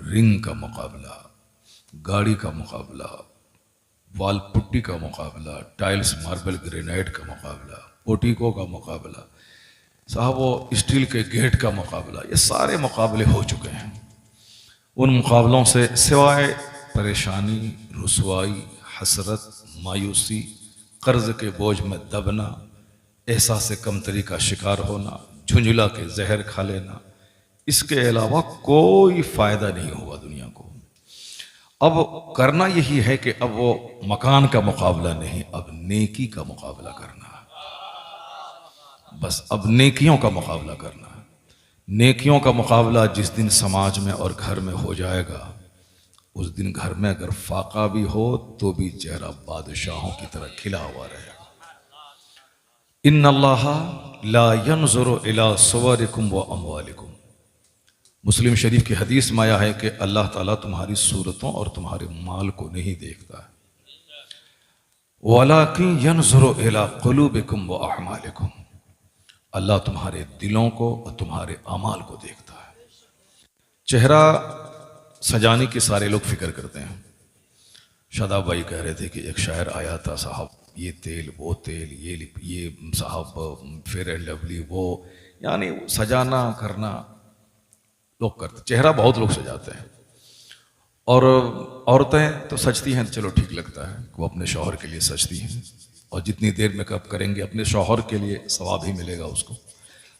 Ring का मुकाबला, गाड़ी का मुकाबला, वाल पुट्टी का मुकाबला, टाइल्स मार्बल ग्रेनाइट का मुकाबला, पोटिको का मुकाबला, साहब वो स्टील के गेट का मुकाबला, ये सारे मुकाबले हो चुके हैं। उन मुकाबलों से सिवाय परेशानी, रुसवाई, हसरत, मायूसी, कर्ज के बोझ में दबना, एहसास कमतरी का शिकार होना, झुंझुला के जहर खा लेना, इसके अलावा कोई फायदा नहीं हुआ दुनिया को। अब करना यही है कि अब वो मकान का मुकाबला नहीं, अब नेकी का मुकाबला करना है। बस अब नेकियों का मुकाबला करना है। नेकियों का मुकाबला जिस दिन समाज में और घर में हो जाएगा, उस दिन घर में अगर फाका भी हो तो भी चेहरा बादशाहों की तरह खिला हुआ रहेगा। इन्नल्लाह ला यंजुरु इला सुवरिकुम व अमवालिकुम। मुस्लिम शरीफ की हदीस में आया है कि अल्लाह ताला तुम्हारी सूरतों और तुम्हारे माल को नहीं देखता है, वलाकिन यंजुरु इला कुलूबिकुम व अअमालिकुम। अल्लाह तुम्हारे दिलों को और तुम्हारे अमाल को देखता है। चेहरा सजाने की सारे लोग फिक्र करते हैं। शादाब भाई कह रहे थे कि एक शायर आया था, साहब ये तेल वो तेल, ये साहब फेयर एंड लवली, वो यानी सजाना करना लोग करते, चेहरा बहुत लोग सजाते हैं। और औरतें तो सजती हैं, चलो ठीक लगता है, वो अपने शौहर के लिए सजती हैं, और जितनी देर मेकअप करेंगे अपने शौहर के लिए सवाब ही मिलेगा उसको।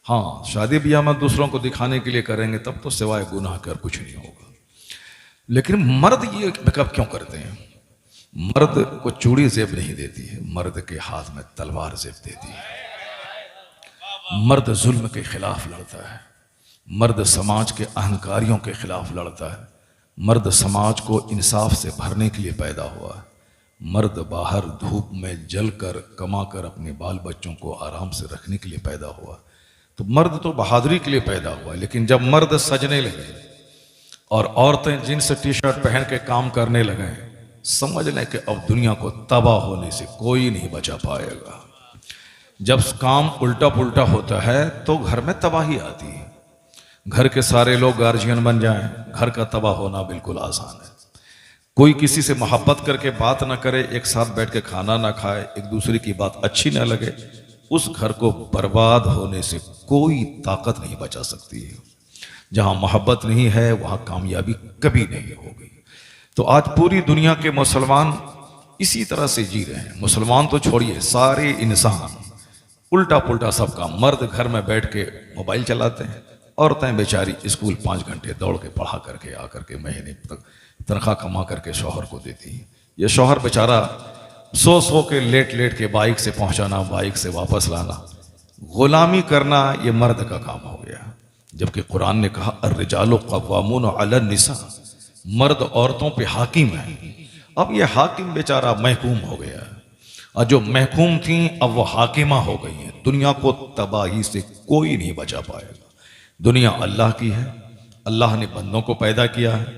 हाँ, शादी ब्याह में दूसरों को दिखाने के लिए करेंगे तब तो सिवाय गुनाह कर कुछ नहीं होगा। लेकिन मर्द ये मेकअप क्यों करते हैं? मर्द को चूड़ी जेब नहीं देती है, मर्द के हाथ में तलवार जेब देती है। मर्द जुल्म के खिलाफ लड़ता है, मर्द समाज के अहंकारियों के खिलाफ लड़ता है, मर्द समाज को इंसाफ से भरने के लिए पैदा हुआ है। मर्द बाहर धूप में जलकर कमाकर अपने बाल बच्चों को आराम से रखने के लिए पैदा हुआ। तो मर्द तो बहादुरी के लिए पैदा हुआ। लेकिन जब मर्द सजने लगे और औरतें जींस टी शर्ट पहन के काम करने लगे, समझ लें कि अब दुनिया को तबाह होने से कोई नहीं बचा पाएगा। जब काम उल्टा पुल्टा होता है तो घर में तबाही आती है। घर के सारे लोग गार्जियन बन जाएं, घर का तबाह होना बिल्कुल आसान है। कोई किसी से मोहब्बत करके बात ना करे, एक साथ बैठ के खाना ना खाए, एक दूसरे की बात अच्छी ना लगे, उस घर को बर्बाद होने से कोई ताकत नहीं बचा सकती है। जहां मोहब्बत नहीं है वहां कामयाबी कभी नहीं होगी। तो आज पूरी दुनिया के मुसलमान इसी तरह से जी रहे हैं। मुसलमान तो छोड़िए, सारे इंसान उल्टा पुल्टा सब काम। मर्द घर में बैठ के मोबाइल चलाते हैं, औरतें बेचारी स्कूल 5 घंटे दौड़ के पढ़ा करके आकर के महीने तक तनख्वाह कमा करके शौहर को देती है। ये शौहर बेचारा सो के लेट के बाइक से पहुंचाना, बाइक से वापस लाना, गुलामी करना, ये मर्द का काम हो गया। जबकि कुरान ने कहा अर्रिजालु क़व्वामून अला निसा, मर्द औरतों पे हाकिम है। अब ये हाकिम बेचारा महकूम हो गया, और जो महकूम थी अब वो हाकिमा हो गई हैं। दुनिया को तबाही से कोई नहीं बचा पाएगा। दुनिया अल्लाह की है, अल्लाह ने बंदों को पैदा किया है,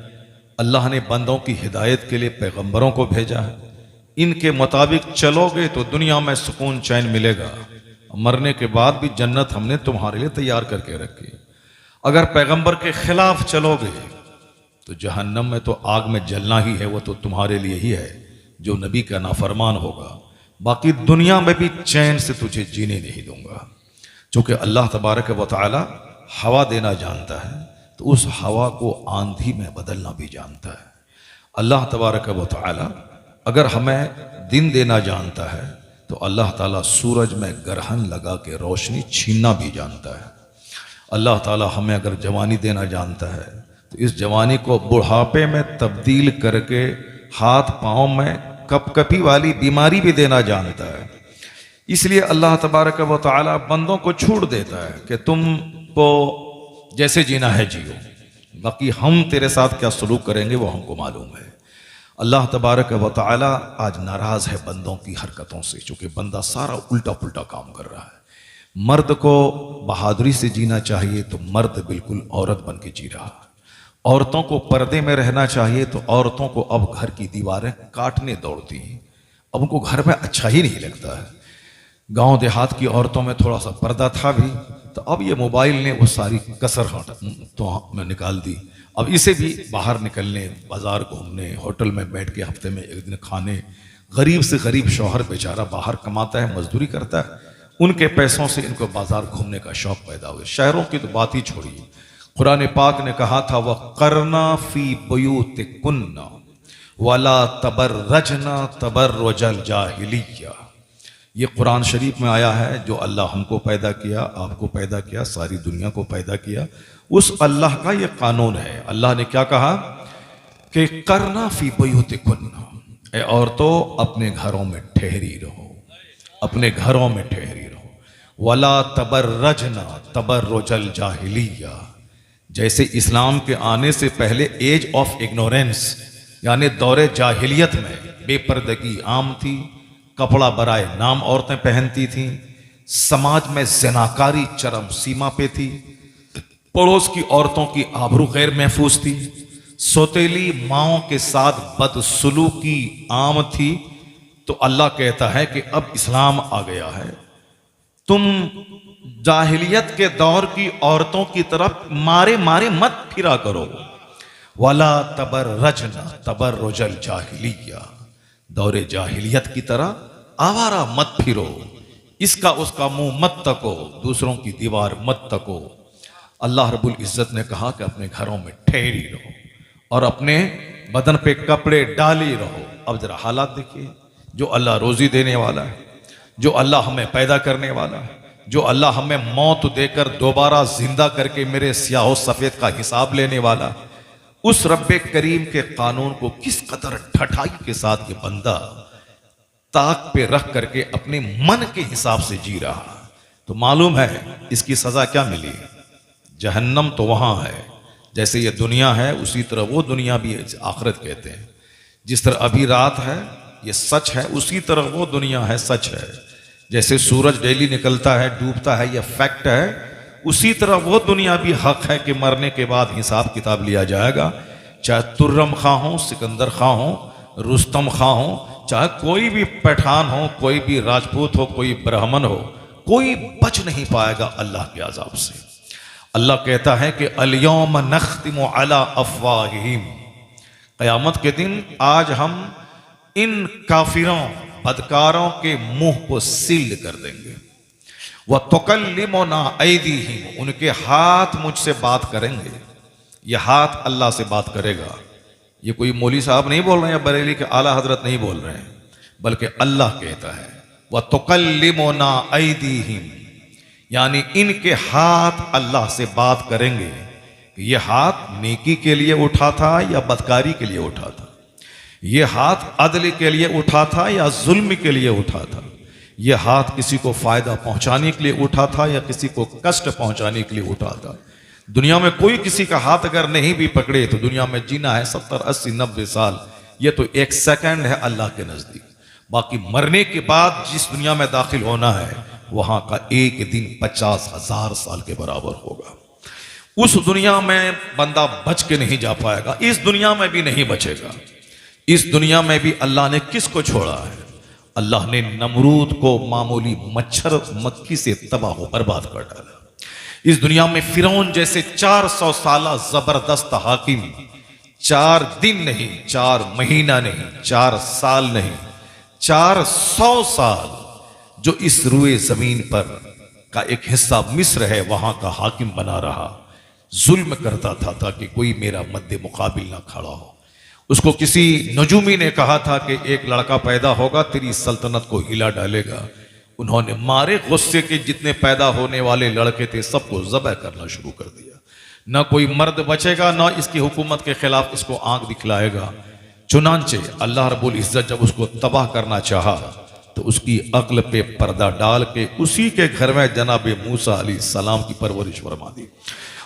अल्लाह ने बंदों की हिदायत के लिए पैगंबरों को भेजा है। इनके मुताबिक चलोगे तो दुनिया में सुकून चैन मिलेगा, मरने के बाद भी जन्नत हमने तुम्हारे लिए तैयार करके रखी। अगर पैगंबर के खिलाफ चलोगे तो जहन्नम में तो आग में जलना ही है, वो तो तुम्हारे लिए ही है जो नबी का नाफरमान होगा। बाकी दुनिया में भी चैन से तुझे जीने नहीं दूंगा। चूंकि अल्लाह तबारक व तआला हवा देना जानता है, तो उस हवा को आंधी में बदलना भी जानता है। अल्लाह तबारक व तआला अगर हमें दिन देना जानता है, तो अल्लाह ताला सूरज में ग्रहण लगा के रोशनी छीनना भी जानता है। अल्लाह ताला हमें अगर जवानी देना जानता है, तो इस जवानी को बुढ़ापे में तब्दील करके हाथ पाँव में कपकपी वाली बीमारी भी देना जानता है। इसलिए अल्लाह तबारक व तआला बंदों को छूट देता है कि तुमको जैसे जीना है जियो, बाकी हम तेरे साथ क्या सलूक करेंगे वो हमको मालूम है। अल्लाह तबारक व तआला आज नाराज है बंदों की हरकतों से, चूंकि बंदा सारा उल्टा पुल्टा काम कर रहा है। मर्द को बहादुरी से जीना चाहिए तो मर्द बिल्कुल औरत बन के जी रहा है। औरतों को पर्दे में रहना चाहिए तो औरतों को अब घर की दीवारें काटने दौड़ती हैं। अब उनको घर में अच्छा ही नहीं लगता है। गांव देहात की औरतों में थोड़ा सा पर्दा था भी, तो अब ये मोबाइल ने वो सारी कसर तो में निकाल दी। अब इसे भी बाहर निकलने, बाजार घूमने, होटल में बैठ के हफ्ते में एक दिन खाने, गरीब से गरीब शौहर बेचारा बाहर कमाता है, मजदूरी करता है, उनके पैसों से इनको बाजार घूमने का शौक पैदा हुआ। शहरों की तो बात ही छोड़िए, कुरान पाक ने कहा था वह करना फी बुयूतिकुन्ना वला तबर्रजना तबर्रुजल जाहिलिया। ये कुरान शरीफ में आया है, जो अल्लाह हमको पैदा किया, आपको पैदा किया, सारी दुनिया को पैदा किया, उस अल्लाह का ये कानून है। अल्लाह ने क्या कहा कि करना फी बुयूतिकुन्ना, ए औरतों अपने घरों में ठहरी रहो, अपने घरों में ठहरी रहो। वला तबर्रजना तबर्रुजल जाहिलिया, जैसे इस्लाम के आने से पहले एज ऑफ इग्नोरेंस यानी दौरे जाहिलियत में बेपर्दगी आम थी, कपड़ा बराए नाम औरतें पहनती थीं, समाज में ज़नाकारी चरम सीमा पे थी, पड़ोस की औरतों की आबरू गैर महफूज थी, सौतेली माओं के साथ बदसलूकी आम थी। तो अल्लाह कहता है कि अब इस्लाम आ गया है, तुम जाहिलियत के दौर की औरतों की तरफ मारे मारे मत फिरा करो। वला तबर्रजना तबर्रुजल जाहिलिया, दौरे जाहिलियत की तरह आवारा मत फिरो, इसका उसका मुंह मत तको, दूसरों की दीवार मत तको। अल्लाह रब्बुल इज्जत ने कहा कि अपने घरों में ठहरी रहो और अपने बदन पे कपड़े डाली रहो। अब जरा हालात देखिए, जो अल्लाह रोजी देने वाला है, जो अल्लाह हमें पैदा करने वाला है, जो अल्लाह हमें मौत देकर दोबारा जिंदा करके मेरे स्याह सफेद का हिसाब लेने वाला, उस रब्बे करीम के कानून को किस कदर ठठाई के साथ ये बंदा ताक पे रख करके अपने मन के हिसाब से जी रहा। तो मालूम है इसकी सजा क्या मिली। जहन्नम तो वहां है, जैसे ये दुनिया है उसी तरह वो दुनिया भी है, आखिरत कहते हैं। जिस तरह अभी रात है ये सच है, उसी तरह वो दुनिया है, सच है। जैसे सूरज डेली निकलता है डूबता है, ये फैक्ट है, उसी तरह वो दुनिया भी हक है कि मरने के बाद हिसाब किताब लिया जाएगा। चाहे तुर्रम खां हो, सिकंदर खां हो, रुस्तम खां हो, चाहे कोई भी पठान हो, कोई भी राजपूत हो, कोई ब्राह्मण हो, कोई बच नहीं पाएगा अल्लाह के अजाब से। अल्लाह कहता है कि अल-यौम नख्तिमु अला अफ़वाहिहिम, क़यामत के दिन आज हम इन काफिरों बदकारों के मुंह को सील कर देंगे। वह तुकल्लिमुना ऐदीहिम, उनके हाथ मुझसे बात करेंगे। ये हाथ अल्लाह से बात करेगा। ये कोई मौली साहब नहीं बोल रहे हैं, बरेली के आला हजरत नहीं बोल रहे हैं, बल्कि अल्लाह कहता है वह तुकल्लिमुना ऐदीहिम, यानी इनके हाथ अल्लाह से बात करेंगे। ये हाथ नेकी के लिए उठा था या बदकारी के लिए उठा था, ये हाथ अदल के लिए उठा था या जुल्म के लिए उठा था, ये हाथ किसी को फायदा पहुंचाने के लिए उठा था या किसी को कष्ट पहुंचाने के लिए उठा था। दुनिया में कोई किसी का हाथ अगर नहीं भी पकड़े तो दुनिया में जीना है 70, 80, 90 साल, ये तो एक सेकंड है अल्लाह के नजदीक। बाकी मरने के बाद जिस दुनिया में दाखिल होना है वहां का एक दिन 50,000 साल के बराबर होगा। उस दुनिया में बंदा बच के नहीं जा पाएगा, इस दुनिया में भी नहीं बचेगा। इस दुनिया में भी अल्लाह ने किसको छोड़ा है? अल्लाह ने नमरूद को मामूली मच्छर मक्खी से तबाह बर्बाद कर डाला। इस दुनिया में फिरौन जैसे 400 साल जबरदस्त हाकिम, 4 दिन नहीं, 4 महीना नहीं, 4 साल नहीं, 400 साल जो इस रुए जमीन पर का एक हिस्सा मिस्र है वहां का हाकिम बना रहा, जुल्म करता था ताकि कोई मेरा मद्दे मुकाबिल ना खड़ा हो। उसको किसी नजूमी ने कहा था कि एक लड़का पैदा होगा तेरी सल्तनत को हिला डालेगा। उन्होंने मारे गुस्से के जितने पैदा होने वाले लड़के थे सबको ज़बह करना शुरू कर दिया। न कोई मर्द बचेगा, न इसकी हुकूमत के खिलाफ इसको आंख दिखलाएगा। चुनांचे अल्लाह रब्बुल इज्जत जब उसको तबाह करना चाहा तो उसकी अक्ल पे पर्दा डाल के उसी के घर में जनाब मूसा अलैहिस्सलाम की परवरिश फरमा दी,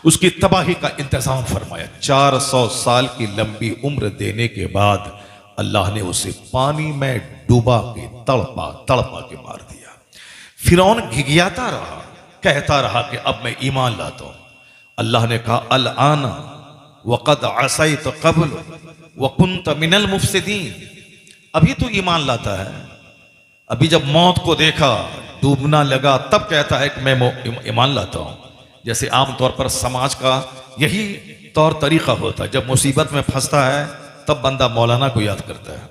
उसकी तबाही का इंतजाम फरमाया। 400 साल की लंबी उम्र देने के बाद अल्लाह ने उसे पानी में डूबा के तड़पा तड़पा के मार दिया। फिरौन घिघियाता रहा, कहता रहा कि अब मैं ईमान लाता हूं। अल्लाह ने कहा अल आना वक़द असैत क़ब्ल व कुन्त मिनल मुफ़सिदीन, अभी तू ईमान लाता है, अभी जब मौत को देखा डूबना लगा तब कहता है कि मैं ईमान लाता हूं। जैसे आमतौर पर समाज का यही तौर तरीका होता है, जब मुसीबत में फंसता है तब बंदा मौलाना को याद करता है,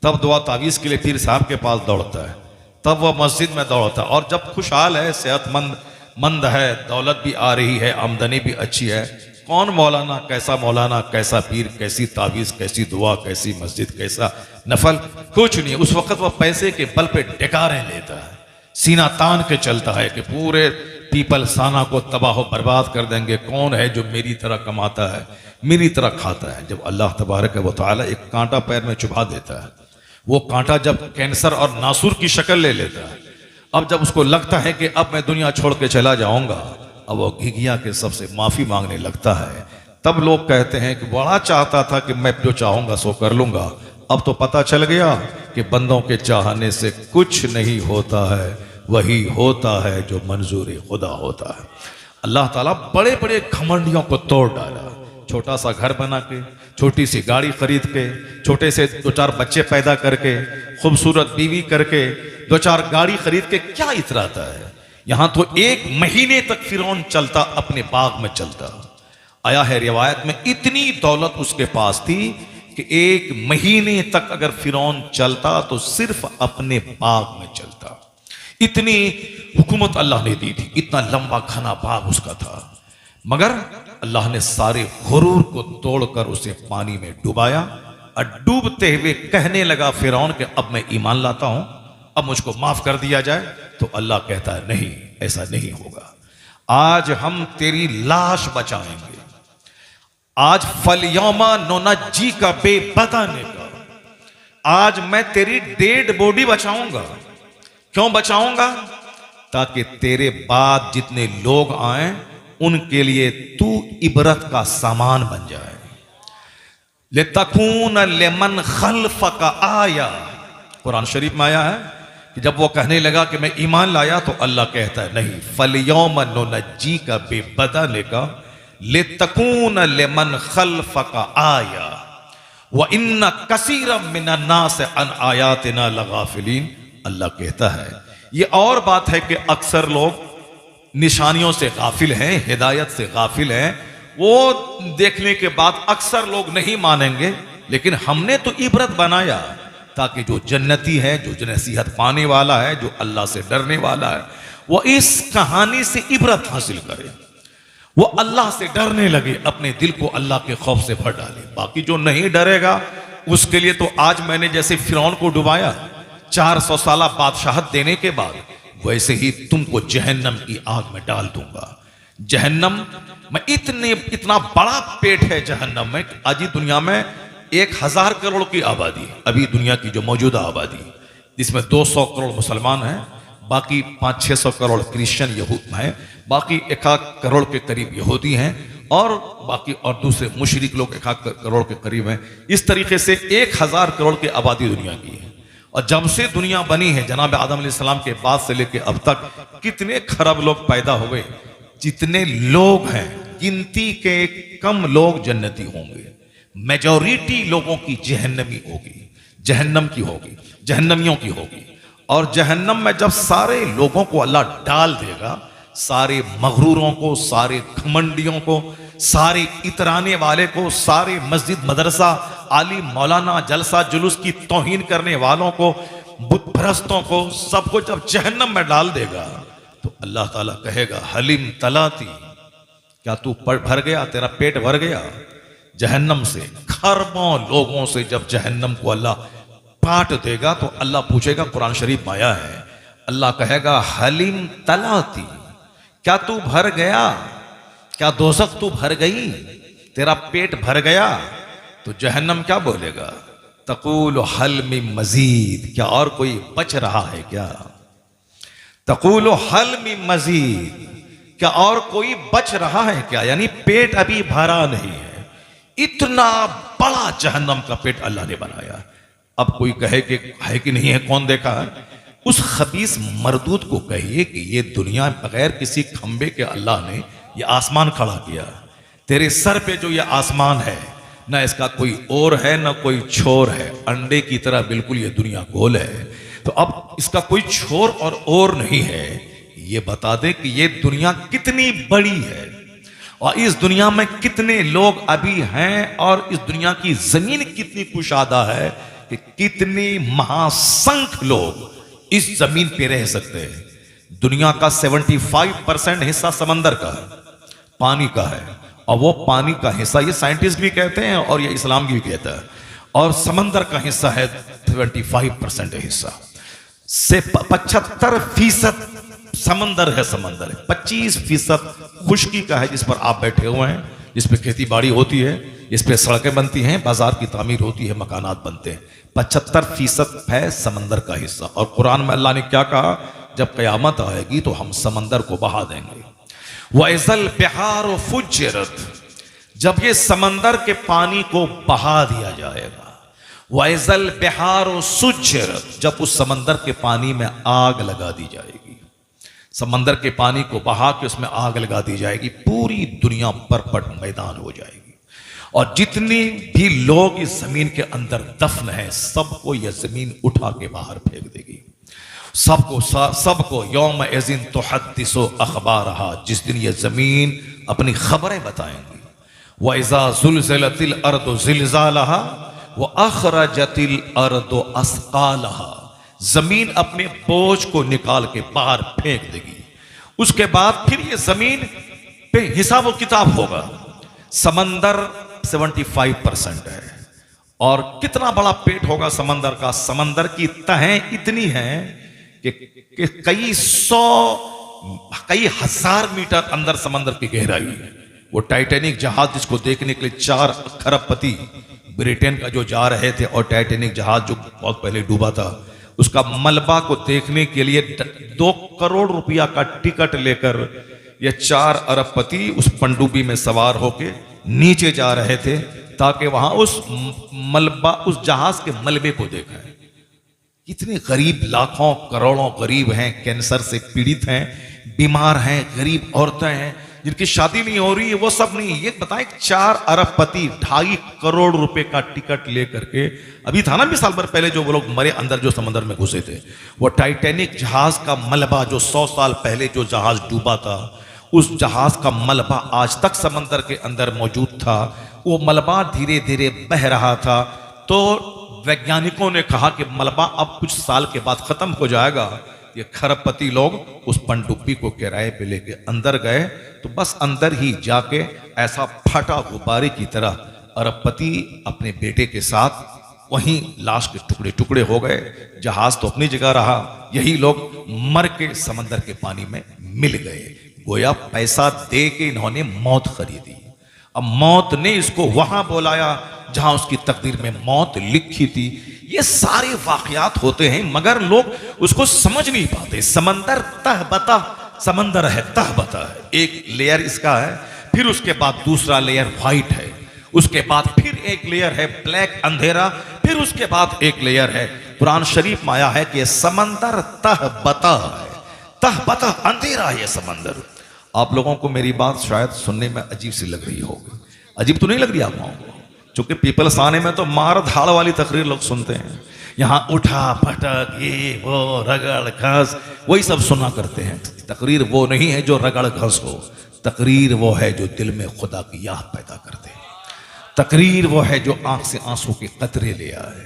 तब दुआ तावीज़ के लिए पीर साहब के पास दौड़ता है, तब वह मस्जिद में दौड़ता है। और जब खुशहाल है, सेहतमंद है, दौलत भी आ रही है, आमदनी भी अच्छी है, कौन मौलाना, कैसा पीर, कैसी तावीज़, कैसी दुआ, कैसी मस्जिद, कैसा नफल, कुछ नहीं। उस वक्त वह पैसे के बल पे डकारें लेता है, सीना तान के चलता है कि पूरे पीपल साना को तबाह बर्बाद कर देंगे, कौन है जो मेरी तरह कमाता है, मेरी तरह खाता है। जब अल्लाह तबारक व तआला एक कांटा पैर में चुभा देता है, वो कांटा जब कैंसर और नासूर की शक्ल ले लेता है, अब जब उसको लगता है कि अब मैं दुनिया छोड़ के चला जाऊंगा, अब वो घिघिया के सबसे माफी मांगने लगता है, तब लोग कहते हैं कि बड़ा चाहता था कि मैं जो चाहूंगा सो कर लूंगा, अब तो पता चल गया कि बंदों के चाहने से कुछ नहीं होता है, वही होता है जो मंजूर खुदा होता है। अल्लाह ताला बड़े बड़े घमंडियों को तोड़ डाला, छोटा सा घर बना के, छोटी सी गाड़ी खरीद के, छोटे से 2-4 बच्चे पैदा करके, खूबसूरत बीवी करके, 2-4 गाड़ी खरीद के क्या इतराता है। यहां तो 1 महीने तक फिरौन चलता, अपने बाग में चलता। आया है रिवायत में, इतनी दौलत उसके पास थी कि 1 महीने तक अगर फिरौन चलता तो सिर्फ अपने बाग में चलता। इतनी हुकूमत अल्लाह ने दी थी, इतना लंबा घना बाग उसका था, मगर अल्लाह ने सारे गुरूर को तोड़कर उसे पानी में डुबाया और डूबते हुए कहने लगा फिरौन के अब मैं ईमान लाता हूं, अब मुझको माफ कर दिया जाए। तो अल्लाह कहता है नहीं, ऐसा नहीं होगा, आज हम तेरी लाश बचाएंगे, आज फलयौमा नोनज्जी का बेबदने का, आज मैं तेरी डेड बॉडी बचाऊंगा। क्यों बचाऊंगा? ताकि तेरे बाद जितने लोग आए उनके लिए तू इबरत का सामान बन जाए। ले तकून लेमन खल्फक आया, कुरान शरीफ में आया है कि जब वो कहने लगा कि मैं ईमान लाया, तो अल्लाह कहता है नहीं, फलयौम नुनज्जी का बेबदने का ले तकून लेमन खल्फक आया व इन्ना कसीरम मिनन नास अन आयातिना लगाफिलीन। अल्लाह कहता है ये और बात है कि अक्सर लोग निशानियों से गाफिल हैं, हिदायत से गाफिल हैं, वो देखने के बाद अक्सर लोग नहीं मानेंगे, लेकिन हमने तो इबरत बनाया ताकि जो जन्नती है, जो नसीहत पाने वाला है, जो अल्लाह से डरने वाला है, वो इस कहानी से इबरत हासिल करे, वो अल्लाह से डरने लगे, अपने दिल को अल्लाह के खौफ से भर डाले। बाकी जो नहीं डरेगा उसके लिए तो आज मैंने जैसे फिरौन को डुबाया 400 साल बादशाहत देने के बाद, वैसे ही तुमको जहन्नम की आग में डाल दूंगा। जहन्नम में इतना बड़ा पेट है जहन्नम में, आज ही दुनिया में 1000 करोड़ की आबादी, अभी दुनिया की जो मौजूदा आबादी, जिसमें 200 करोड़ मुसलमान हैं, बाकी 500-600 करोड़ क्रिश्चियन यहूद हैं, बाकी 1 करोड़ के करीब यहूदी हैं, और बाकी और दूसरे मुशरिक लोग 1 करोड़ के करीब हैं। इस तरीके से 1000 करोड़ की आबादी दुनिया की है। और जब से दुनिया बनी है, जनाब आदम अलैहिस्सलाम के बाद से लेकर अब तक कितने खरब लोग पैदा हुए, जितने लोग हैं गिनती के कम लोग जन्नती होंगे, मेजॉरिटी लोगों की जहन्नमी होगी, जहन्नम की होगी, जहन्नमियों की होगी। और जहन्नम में जब सारे लोगों को अल्लाह डाल देगा, सारे मगरूरों को, सारे घमंडियों को, सारे इतराने वाले को, सारे मस्जिद मदरसा आलिम मौलाना जलसा जुलूस की तौहीन करने वालों को, बुत परस्तों को, सबको जब जहन्नम में डाल देगा, तो अल्लाह ताला कहेगा हलीम तलाती, क्या तू भर गया, तेरा पेट भर गया? जहन्नम से खरबों लोगों से जब जहन्नम को अल्लाह पाट देगा, तो अल्लाह पूछेगा, कुरान शरीफ में आया है, अल्लाह कहेगा हलीम तलाती, क्या तू भर गया? क्या दोज़ख तू भर गई? तेरा पेट भर गया? तो जहन्नम क्या बोलेगा? तक़ूल हल मिन मजीद, क्या और कोई बच रहा है क्या? तक़ूल हल मिन मजीद, क्या और कोई बच रहा है क्या? यानी पेट अभी भरा नहीं है। इतना बड़ा जहन्नम का पेट अल्लाह ने बनाया। अब कोई कहे कि है कि नहीं है, कौन देखा है? उस खबीस मरदूद को कहिए कि ये दुनिया बगैर किसी खंबे के अल्लाह ने ये आसमान खड़ा किया, तेरे सर पे जो ये आसमान है, ना इसका कोई ओर है ना कोई छोर है, अंडे की तरह बिल्कुल ये दुनिया गोल है। तो अब इसका कोई छोर और ओर नहीं है, ये बता दे कि ये दुनिया कितनी बड़ी है और इस दुनिया में कितने लोग अभी हैं और इस दुनिया की जमीन कितनी कुशादा है कि कितने महासंख्य लोग इस जमीन पे रह सकते हैं। दुनिया का 75% हिस्सा समंदर का है, पानी का है, और वो पानी का हिस्सा ये साइंटिस्ट भी कहते हैं और ये इस्लाम भी कहता है, और समंदर का हिस्सा है 25% हिस्सा से 75% समंदर है, समंदर है। 25% खुश्की का है जिस पर आप बैठे हुए हैं, जिस पे खेती बाड़ी होती है, जिस पे सड़कें बनती हैं, बाजार की तामीर होती है, मकानात बनते हैं। 75% है समंदर का हिस्सा। और कुरान में अल्लाह ने क्या कहा, जब कयामत आएगी तो हम समंदर को बहा देंगे। वइज़ल बिहार फुज्जिरत, जब ये समंदर के पानी को बहा दिया जाएगा। वइज़ल बिहार सुज्जिरत, जब उस समंदर के पानी में आग लगा दी जाएगी। समंदर के पानी को बहा के उसमें आग लगा दी जाएगी, पूरी दुनिया बरपट मैदान हो जाएगी। और जितनी भी लोग इस जमीन के अंदर दफन हैं, सबको यह जमीन उठा के बाहर फेंक देगी। सबको यौम इज़िन तुहद्दिसु अखबारहा, जिस दिन यह जमीन अपनी खबरें बताएंगी। व इज़ा ज़ुलज़िलतिल अर्दु ज़िलज़ालहा व अखरजतिल अर्दु अस्क़ालहा, जमीन अपने बोझ को निकाल के बाहर फेंक देगी। उसके बाद फिर ये जमीन पे हिसाब व किताब होगा। समंदर 75% है, और कितना बड़ा पेट होगा समंदर का। समंदर की तहें इतनी हैं कि कई हजार मीटर अंदर समंदर की गहराई है। वो टाइटैनिक जहाज जिसको देखने के लिए 4 खरबपति ब्रिटेन का जो जा रहे थे, और टाइटैनिक जहाज जो बहुत पहले डूबा था, उसका मलबा को देखने के लिए 2 करोड़ रुपया का टिकट लेकर ये 4 अरबपति उस पनडुब्बी में सवार होके नीचे जा रहे थे, ताकि वहां उस जहाज के मलबे को देखें। कितने गरीब, लाखों करोड़ों गरीब हैं, कैंसर से पीड़ित हैं, बीमार हैं, गरीब औरतें हैं जिनकी शादी नहीं हो रही है, वो सब नहीं। ये बताएं, 4 अरबपति 2.5 करोड़ रुपए का टिकट लेकर के, अभी था ना 20 साल पहले जो वो लोग मरे अंदर, जो समंदर में घुसे थे, वो टाइटैनिक जहाज का मलबा, जो 100 साल पहले जो जहाज डूबा था, उस जहाज का मलबा आज तक समंदर के अंदर मौजूद था। वो मलबा धीरे धीरे बह रहा था, तो वैज्ञानिकों ने कहा कि मलबा अब कुछ साल के बाद खत्म हो जाएगा। ये खरबपति लोग उस पनडुब्बी को किराए पे लेके अंदर गए, तो बस अंदर ही जाके ऐसा फटा गुब्बारे की तरह अरबपति अपने बेटे के साथ वहीं लाश के टुकड़े टुकड़े हो गए। जहाज तो अपनी जगह रहा, यही लोग मर के समंदर के पानी में मिल गए। गोया पैसा दे के इन्होंने मौत खरीदी। अब मौत ने इसको वहां बुलाया जहां उसकी तकदीर में मौत लिखी थी। ये सारे वाकयात होते हैं, मगर लोग उसको समझ नहीं पाते। समंदर तहबता समंदर है, तहबता है, एक लेयर इसका है, फिर उसके बाद दूसरा लेयर व्हाइट है, उसके बाद फिर एक लेयर है ब्लैक, अंधेरा, फिर उसके बाद एक लेयर है। कुरान शरीफ में आया है कि समंदर तहबता है, तहबता अंधेरा है ये समंदर। आप लोगों को मेरी बात शायद सुनने में अजीब सी लग रही होगी। अजीब तो नहीं लग रही आप लोगों को? चूंकि पीपल्स आने में तो मार धाड़ वाली तकरीर लोग सुनते हैं, यहाँ उठा पटक, ये वो रगड़ घस, वही सब सुना करते हैं। तकरीर वो नहीं है जो रगड़ घस हो, तकरीर वो है जो दिल में खुदा की याद पैदा कर दे। तकरीर वो है जो आंख से आंसू के कतरे ले आए।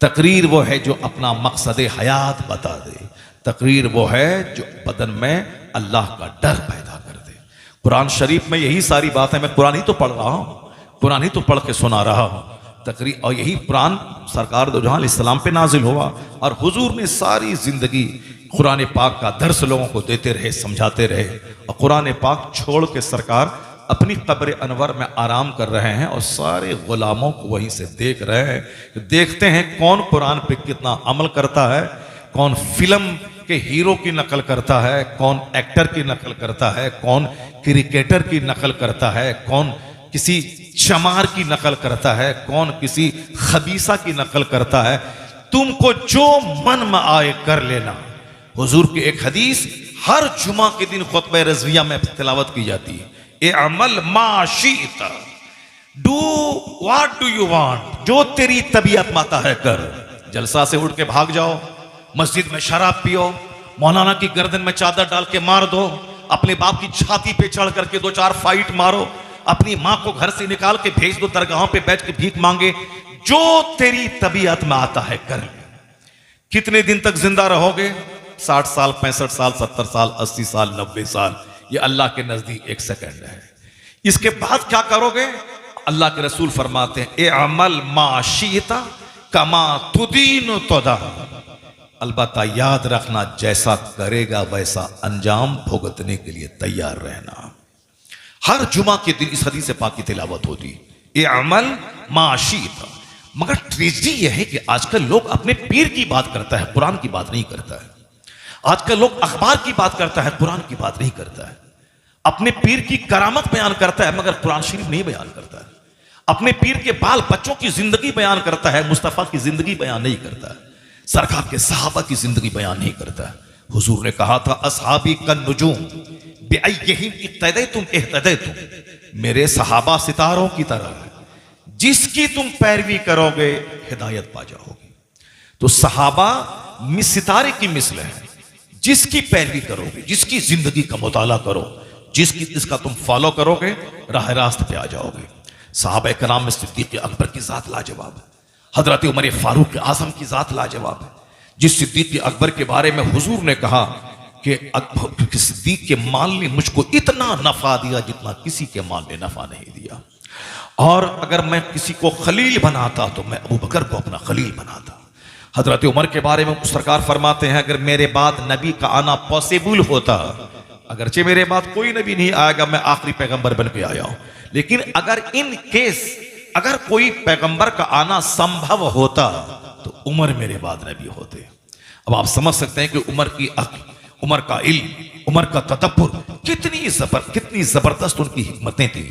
तकरीर वो है जो अपना मकसद हयात बता दे। तकरीर वो है जो बदन में अल्लाह का डर पैदा कर दे। कुरान शरीफ में यही सारी बातें, मैं कुरान ही तो पढ़ रहा हूँ, कुरान ही तो पढ़ के सुना रहा हूँ तकरीर। और यही कुरान सरकार दो जहां इस्लाम पे नाजिल हुआ, और हुजूर ने सारी जिंदगी कुरान पाक का दर्स लोगों को देते रहे, समझाते रहे। और कुरान पाक छोड़ के सरकार अपनी कब्र अनवर में आराम कर रहे हैं, और सारे गुलामों को वहीं से देख रहे हैं। देखते हैं कौन कुरान पे कितना अमल करता है, कौन फिल्म के हीरो की नकल करता है, कौन एक्टर की नकल करता है, कौन क्रिकेटर की नकल करता है, कौन किसी चमार की नकल करता है, कौन किसी खबीसा की नकल करता है। तुमको जो मन में आए कर लेना। हुजूर की एक हदीस हर जुमा के दिन खुतबा रज़विया में तिलावत की जाती है, ए अमल माशीता, do what do you want, जो तेरी तबीयत माता है कर। जलसा से उठ के भाग जाओ, मस्जिद में शराब पियो, मौलाना की गर्दन में चादर डाल के मार दो, अपने बाप की छाती पे चढ़ करके 2-4 फाइट मारो, अपनी मां को घर से निकाल के भेज दो, दरगाहों पे बैठ के भीख मांगे, जो तेरी तबीयत में आता है कर ले। कितने दिन तक जिंदा रहोगे? 60 साल, 65 साल, 70 साल, 80 साल, 90 साल, ये अल्लाह के नजदीक 1 सेकंड है। इसके बाद क्या करोगे? अल्लाह के रसूल फरमाते हैं, ए अमल माशीता कमा तुदीन तुदा। अलबत्ता याद रखना, जैसा करेगा वैसा अंजाम भुगतने के लिए तैयार रहना। हर जुमा के दिन इस हदीस पाक की तिलावत होती, ए अमल माशीता। मगर ट्रेजेडी यह है कि आजकल लोग अपने पीर की बात करता है, कुरान की बात नहीं करता है। आजकल लोग अखबार की बात करता है, कुरान की बात नहीं करता है। अपने पीर की करामत बयान करता है, मगर कुरान शरीफ नहीं बयान करता है। अपने पीर के बाल बच्चों की जिंदगी बयान करता है, मुस्तफा की जिंदगी बयान नहीं करता है। सरकार के सहाबा की जिंदगी बयान नहीं करता है। हुजूर ने कहा था, असहाबी कन नुजूम बिअय्यहिम इक्तदैतुम इह्तदैतुम। मेरे सहाबा सितारों की तरह है, जिसकी तुम पैरवी करोगे हिदायत पा जाओगे। तो सहाबा सितारे की मिसल है, जिसकी पैरवी करोगे, जिसकी जिंदगी का मुताला करो, जिसका तुम फॉलो करोगे, राह रास्त पे आ जाओगे। सहाबा कराम में सिद्दीक अकबर की जात लाजवाब है, हजरत उमर फारूक आजम की जात लाजवाब है। जिस सिद्दीक अकबर के बारे में हुजूर ने कहा कि सिद्दीक के माल ने मुझको इतना नफा दिया जितना किसी के माल ने नफा नहीं दिया, और अगर मैं किसी को खलील बनाता तो मैं अबू बकर को अपना खलील बनाता। हजरत उमर के बारे में सरकार फरमाते हैं, अगर मेरे बाद नबी का आना पॉसिबल होता, अगरचे मेरे बाद कोई नबी नहीं आएगा, मैं आखिरी पैगंबर बन के आया हूं, लेकिन अगर इन केस अगर कोई पैगंबर का आना संभव होता तो उमर मेरे बाद नबी होते। अब आप समझ सकते हैं कि उमर की अक्ल, उमर का इल्म, उमर का तदब्बुर, कितनी जबरदस्त उनकी हिकमतें थी।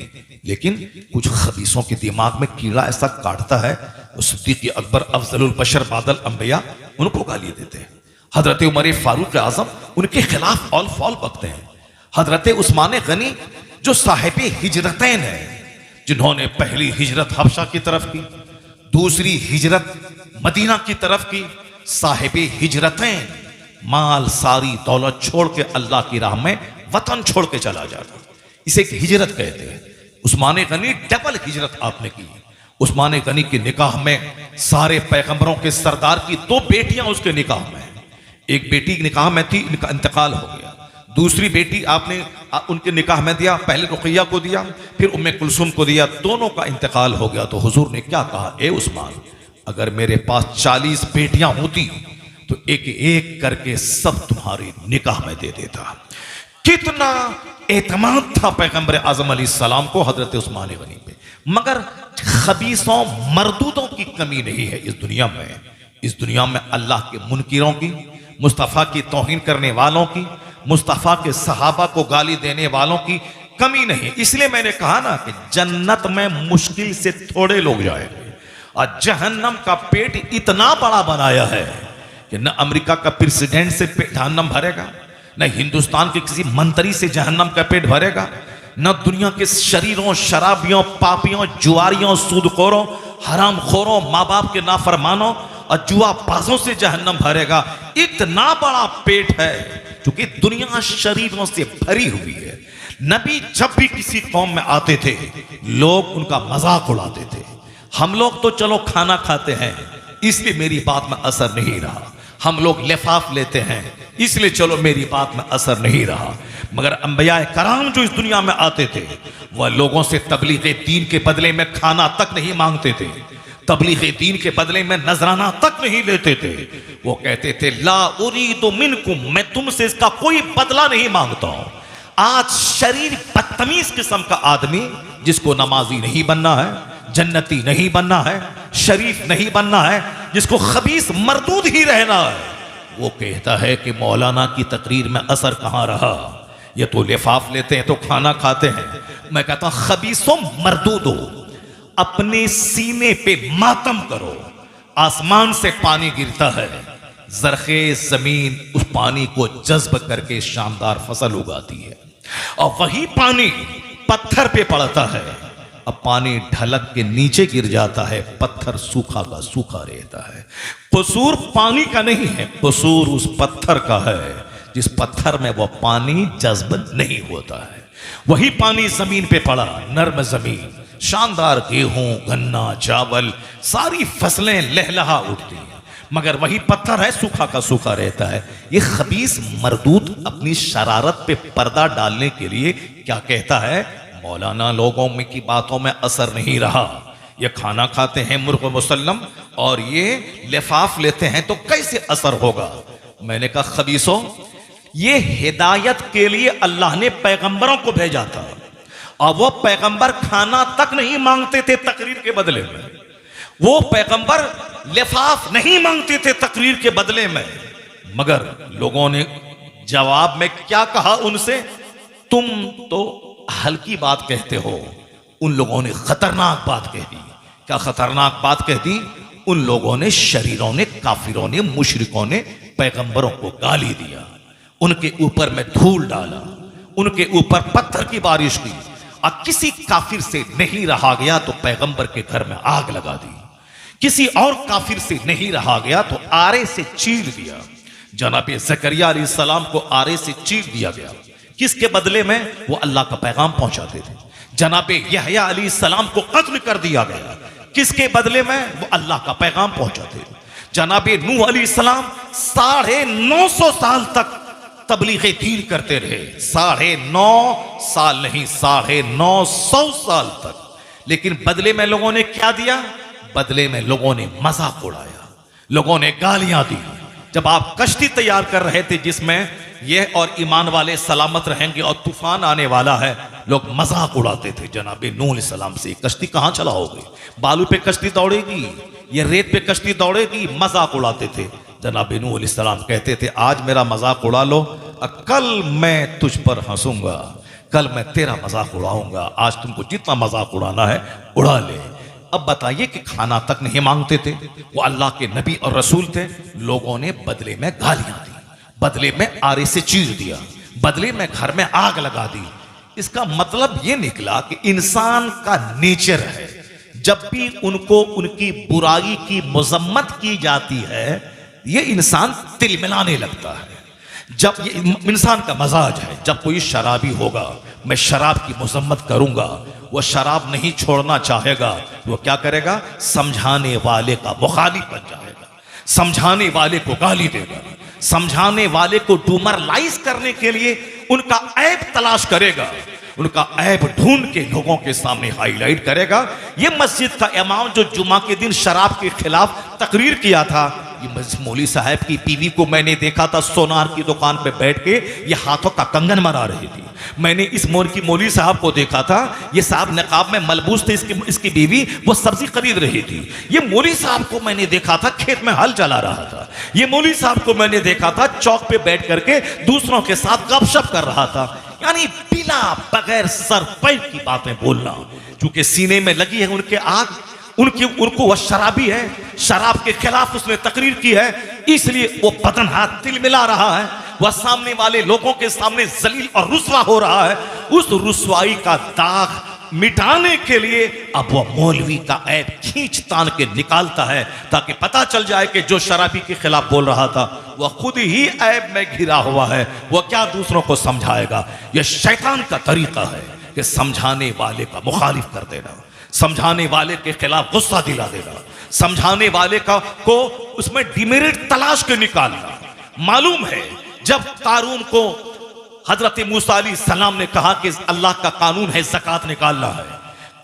लेकिन कुछ खबीसों के दिमाग में कीड़ा ऐसा काटता है, सिद्दीक अकबर अफजलुल बशर बादल अंबिया, उनको गाली देते हैं। हजरत उमर फारूक आजम उनके खिलाफ ऑल फॉल बकते हैं। हजरत उस्मान गनी जो साहिब हिजरतैन है, जिन्होंने पहली हिजरत हबशा की तरफ की, दूसरी हिजरत मदीना की तरफ की, साहिब हिजरतैन, माल सारी दौलत छोड़ के अल्लाह की राह में वतन छोड़ के चला जाता, इसे एक हिजरत कहते हैं। उस्मान गनी डबल हिजरत आपने की। उस्मान गनी के निकाह में सारे पैगंबरों के सरदार की 2 बेटियां उसके निकाह में, एक बेटी निकाह में थी, इनका इंतकाल हो गया, दूसरी बेटी आपने उनके निकाह में दिया, पहले रुकैया को दिया, फिर उम्मे कुलसुम को दिया, दोनों का इंतकाल हो गया। तो हुजूर ने क्या कहा, ए उस्मान, अगर मेरे पास 40 बेटियां होती तो एक एक करके सब तुम्हारे निकाह में दे देता। कितना एतमाद था पैगंबर आजम अलैहिस्सलाम को हजरत उस्मान गनी पे। मगर खबीसों मरदूदों की कमी नहीं है इस दुनिया में। इस दुनिया में अल्लाह के मुनकिरों की, मुस्तफ़ा की तौहीन करने वालों की, मुस्तफ़ा के सहाबा को गाली देने वालों की कमी नहीं। इसलिए मैंने कहा ना कि जन्नत में मुश्किल से थोड़े लोग जाएंगे, और जहन्नम का पेट इतना बड़ा बनाया है कि न अमेरिका का प्रेसिडेंट से जहन्नम भरेगा, न हिंदुस्तान के किसी मंत्री से जहन्नम का पेट भरेगा, न दुनिया के शरीरों, शराबियों, पापियों, जुआरियों, सूदखोरों, हरामखोरों, माँ बाप के नाफरमानों और जुआबाजों से जहन्नम भरेगा। इतना बड़ा पेट है क्योंकि दुनिया शरीरों से भरी हुई है। नबी जब भी किसी कौम में आते थे लोग उनका मजाक उड़ाते थे। हम लोग तो चलो खाना खाते हैं इसलिए मेरी बात में असर नहीं रहा, हम लोग लिफाफ लेते हैं इसलिए चलो मेरी बात में असर नहीं रहा। मगर अंबिया कराम जो इस दुनिया में आते थे वह लोगों से तबलीग दीन के बदले में खाना तक नहीं मांगते थे, तबलीग दीन के बदले में नजराना तक नहीं लेते थे। वो कहते थे ला उरीदु मिनकुम, मैं तुमसे इसका कोई बदला नहीं मांगता हूं। आज शरीर बदतमीज किस्म का आदमी जिसको नमाजी नहीं बनना है, जन्नती नहीं बनना है, शरीफ नहीं बनना है, जिसको खबीस मरदूद ही रहना है, वो कहता है कि मौलाना की तकरीर में असर कहां रहा, ये तो लिफाफ लेते हैं तो खाना खाते हैं। मैं कहता हूं खबीसों मरदूदो, अपने सीने पे मातम करो। आसमान से पानी गिरता है, जरखेज जमीन उस पानी को जज्ब करके शानदार फसल उगाती है, और वही पानी पत्थर पे पड़ता है। अब पानी ढलक के नीचे गिर जाता है, पत्थर सूखा का सूखा रहता है। कसूर पानी का नहीं है, कसूर उस पत्थर का है जिस पत्थर में वो पानी जज्ब नहीं होता है। वही पानी जमीन पे पड़ा, नर्म जमीन, शानदार गेहूं, गन्ना, चावल, सारी फसलें लहलहा उठती हैं, मगर वही पत्थर है, सूखा का सूखा रहता है। ये खबीस मरदूत अपनी शरारत पे पर्दा डालने के लिए क्या कहता है, मौलाना लोगों में की बातों में असर नहीं रहा, ये खाना खाते हैं मुर्ग मुसल्लम और ये लिफाफ लेते हैं तो कैसे असर होगा। मैंने कहा खबीसों, ये हिदायत के लिए अल्लाह ने पैगंबरों को भेजा था और वो पैगंबर खाना तक नहीं मांगते थे तकरीर के बदले में, वो पैगंबर लिफाफ नहीं मांगते थे तकरीर के बदले में, मगर लोगों ने जवाब में क्या कहा उनसे, तुम तो हल्की बात कहते हो। उन लोगों ने खतरनाक बात कह दी। क्या खतरनाक बात कह दी? उन लोगों ने, शरीरों ने, काफिरों ने, मुशरिकों ने पैगंबरों को गाली दिया, उनके ऊपर में धूल डाला, उनके ऊपर पत्थर की बारिश की, और किसी काफिर से नहीं रहा गया तो पैगंबर के घर में आग लगा दी, किसी और काफिर से नहीं रहा गया तो आरे से चीर दिया। जनाब ज़करिया अलैहिस्सलाम को आरे से चीर दिया गया, किसके बदले में? वो अल्लाह का पैगाम पहुंचाते थे। जनाब यहया अलैहिस्सलाम को कत्ल कर दिया गया, किसके बदले में? वो अल्लाह का पैगाम पहुंचाते थे। जनाब नूह अलैहिस्सलाम 950 साल तक तबलीग दीन करते रहे, 9.5 साल नहीं, 950 साल तक, लेकिन बदले में लोगों ने क्या दिया? बदले में लोगों ने मजाक उड़ाया, लोगों ने गालियां दी। जब आप कश्ती तैयार कर रहे थे जिसमें ये और ईमान वाले सलामत रहेंगे और तूफान आने वाला है, लोग मजाक उड़ाते थे जनाब नूह अलैहिस्सलाम से, कश्ती कहां चलाओगे, बालू पे कश्ती दौड़ेगी, ये रेत पे कश्ती दौड़ेगी, मजाक उड़ाते थे। जनाब नूह अलैहिस्सलाम कहते थे आज मेरा मजाक उड़ा लो और कल मैं तुझ पर हंसूंगा, कल मैं तेरा मजाक उड़ाऊंगा, आज तुमको जितना मजाक उड़ाना है उड़ा ले। अब बताइए कि खाना तक नहीं मांगते थे, वो अल्लाह के नबी और रसूल थे, लोगों ने बदले में गालियां दी, बदले में आरे से चीर दिया, बदले में घर में आग लगा दी। इसका मतलब यह निकला कि इंसान का नेचर है, जब भी उनको उनकी बुराई की मजम्मत की जाती है ये इंसान तिलमिलाने लगता है। जब ये इंसान का मजाज है, जब कोई शराबी होगा मैं शराब की मजम्मत करूंगा, वो शराब नहीं छोड़ना चाहेगा, वो क्या करेगा? समझाने वाले का मुखालिफ बन जाएगा, समझाने वाले को गाली देगा, समझाने वाले को डूमरलाइज करने के लिए उनका ऐब तलाश करेगा, उनका ऐब ढूंढ के लोगों के सामने हाईलाइट करेगा। ये मस्जिद का इमाम जो जुमा के दिन शराब के खिलाफ तकरीर किया था, ये मौलवी साहब की बीवी को मैंने देखा था सोनार की दुकान पे बैठ के ये हाथों का कंगन मरा रही थी। मैंने इस मोर की मौलवी साहब को देखा था, ये साहब नकाब में मलबूस थे, इसकी बीवी वो सब्जी खरीद रही थी। ये मौलवी साहब को मैंने देखा था खेत में हल चला रहा था। ये मौलवी साहब को मैंने देखा था चौक पे बैठ करके दूसरों के साथ गपशप कर रहा था। यानी बिना बगैर सर पैर की बातें बोलना, क्योंकि सीने में लगी है उनके आग, उनको वह शराबी है, शराब के खिलाफ उसने तकरीर की है, इसलिए वो बदन हाथ तिल मिला रहा है, वह सामने वाले लोगों के सामने जलील और रुस्वा हो रहा है। उस रुस्वाई का दाग मिटाने के लिए अब वह मौलवी का ऐब खींच तान के निकालता है, ताकि पता चल जाए कि जो शराबी के खिलाफ बोल रहा था वह खुद ही ऐब में घिरा हुआ है, वह क्या दूसरों को समझाएगा। यह शैतान का तरीका है कि समझाने वाले का मुखालिफ कर देना, समझाने वाले के खिलाफ गुस्सा दिला देना, समझाने वाले को उसमें डिमेरिट तलाश के निकालना। मालूम है जब कारून को हजरत मूसा अलैहिस्सलाम ने कहा कि अल्लाह का कानून है ज़कात निकालना है,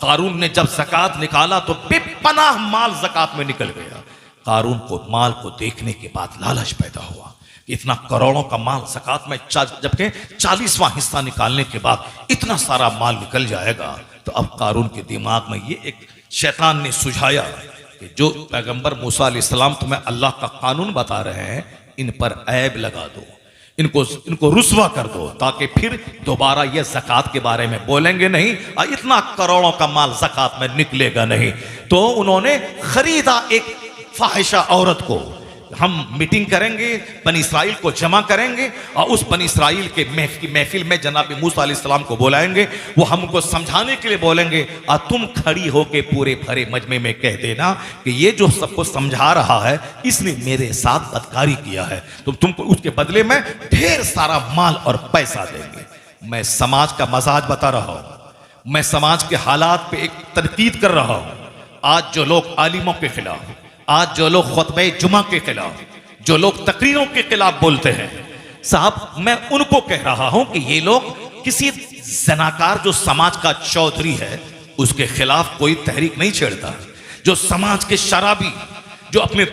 कारून ने जब ज़कात निकाला तो बेपनाह माल ज़कात में निकल गया। कारून को माल को देखने के बाद लालच पैदा हुआ, इतना करोड़ों का माल ज़कात में, जबकि 40वां हिस्सा निकालने के बाद इतना सारा माल निकल जाएगा। तो अब कारून के दिमाग में ये एक शैतान ने सुझाया कि जो पैगंबर मूसा अलैहिस्सलाम तुम्हें अल्लाह का कानून बता रहे हैं, इन पर ऐब लगा दो, इनको रुस्वा कर दो, ताकि फिर दोबारा ये ज़कात के बारे में बोलेंगे नहीं, और इतना करोड़ों का माल ज़कात में निकलेगा नहीं। तो उन्होंने खरीदा एक फाहिशा औरत को, हम मीटिंग करेंगे, बनी इसराइल को जमा करेंगे और उस बनी इसराइल के महफिल में जनाब मूसा अलैहिस्सलाम को बुलाएंगे। वो हमको समझाने के लिए बोलेंगे और तुम खड़ी होके पूरे भरे मजमे में कह देना कि ये जो सबको समझा रहा है इसने मेरे साथ बदकारी किया है, तो तुमको उसके बदले में ढेर सारा माल और पैसा देंगे। मैं समाज का मजाज बता रहा हूं, मैं समाज के हालात पे एक तनकीद कर रहा हूं। आज जो लोग आलिमों के खिलाफ, आज जो लोग खुतबे जुमा के खिलाफ, जो लोग तकरीरों के खिलाफ बोलते हैं, साहब मैं उनको कह रहा हूं कि ये लोग किसी जनाकार जो समाज का चौधरी है उसके खिलाफ कोई तहरीक नहीं छेड़ता। जो समाज के शराबी, जो अपने